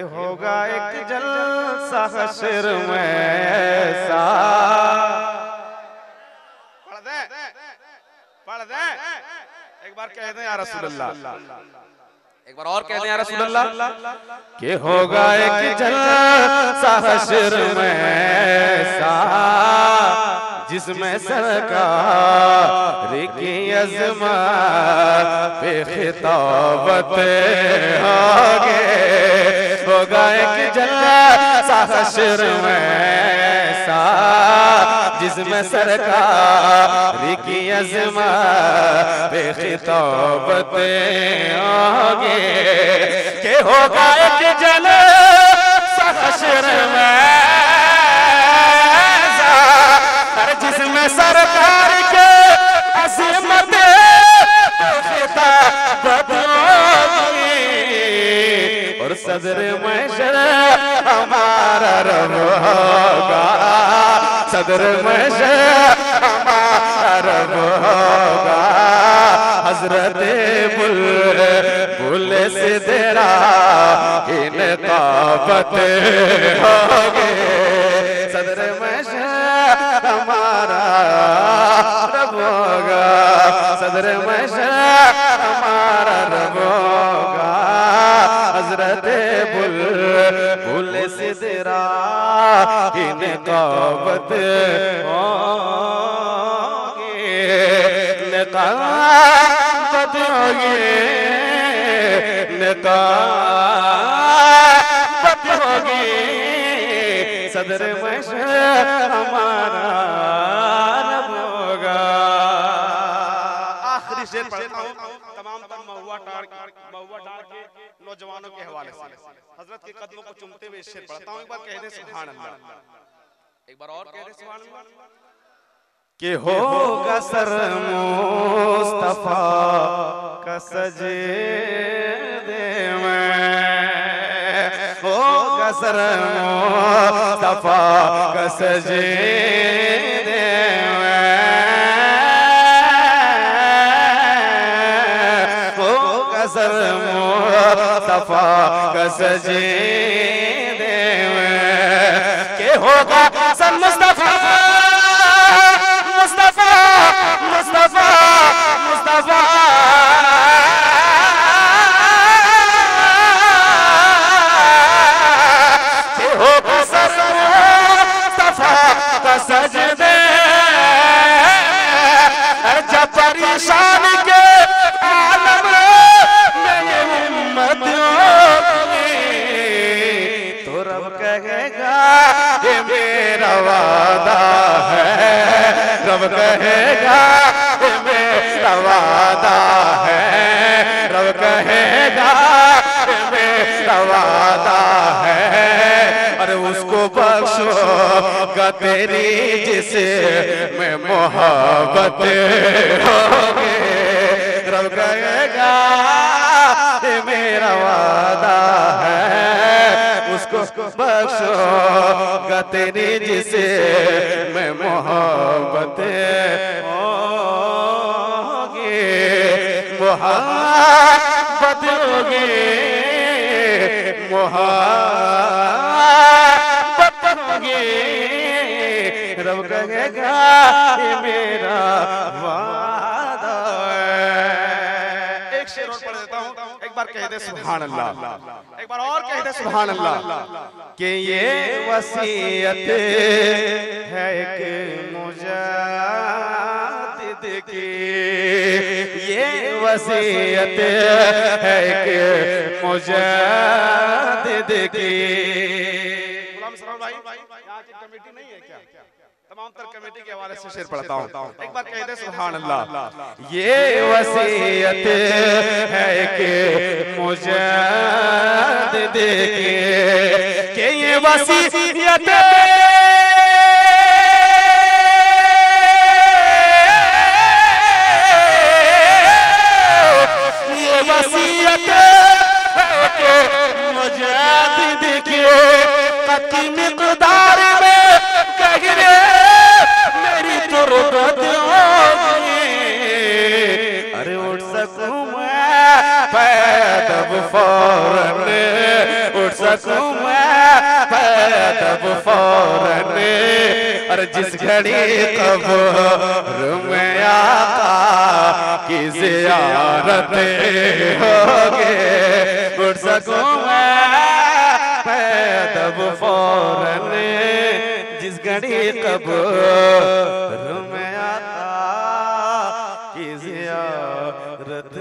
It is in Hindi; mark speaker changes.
Speaker 1: होगा एक जलसा हश्र में ऐसा। पढ़ दे एक बार कह दें या रसूलुल्लाह, एक बार और कह दें या रसूलुल्लाह कि होगा एक जलसा हश्र में ऐसा जिसमें सरकार की अज़मत पे खिताबत होगे। होगा एक जलसा हश्र में ऐसा जिसमें सरकार की अज़मत पे खिताबत होगे। के होगा एक जलसा हश्र में जिसमें सरकार के अज़मत खिताबत होगी और सदर महशर हमारा रब होगा। सदर महशर हमारा रब होगा। हज़रत बुलबुल से तेरा इनकाबत होगी। सदर महशर हमारा रब होगा। सदर महशर हमारा रब होगा। हज़रत बुलबुल से तेरा इनकाबत होगी। निकाबत होगी। निकाबत होगी। सदर महशर हमारा रब होगा। आखिरी शेर पढ़ता हूँ तमाम तर महुआ डाल के नौजवानों के हवाले से हजरत के कदमों को चूमते हुए शेर पढ़ता हूँ। एक बार कह दे सुभान अल्लाह, एक बार और कह दे सुभान अल्लाह। कि होगा सर मुस्तफा का सजदे में, होगा सर मुस्तफा का सजदे में, होगा सर मुस्तफा का सजदे में। के होगा सर मुस्तफा मुस्तफा मुस्तफा मुस्तफा के होगा सर मुस्तफा का सजदे जब परेशान के आलम में ये उम्मत होगी तो रब कहेगा ये मेरा वादा है। रब कहेगा ये मेरा वादा है। रब कहेगा ये मेरा वादा है। अरे उसको बख्शोगा तेरी जिसे में मोहब्बत होगी। रब कहेगा ये मेरा वादा है। उसको बख्शोगा तेरी जिसे में मोहब्बत होगी। मोहब्बत होगी। मोहब्बत होगी। रब कहेगा ये मेरा वादा है। एक शेर और पढ़ देता हूँ। एक बार कह दे सुभान अल्लाह, एक बार और कह दे सुभान अल्लाह। कि ये वसीयत है एक मुजादिद की, ये वसीयत है एक मुजादिद की। गुलाम सलाम भाई यहाँ की कमेटी नहीं है क्या? तमाम तर कमेटी के हवाले से शेर पढ़ता हूँ। एक बार कह दे सुभान अल्लाह। ये वसीयत है कि मुजाद्दिद की, कि ये वसीयत ये वसीयत है कि मुजाद्दिद की कतई मिक़दार में गहरे मेरी तुरबत होगी। अरे उठ सकूं मैं पैदब फौरन, उठ उठ सकूं मैं तब फौरन, और जिस घड़ी कब्र में आका की ज़ियारत होगे, उठ सकूं मैं तब फौरन, जिस घड़ी कब्र में आका की ज़ियारत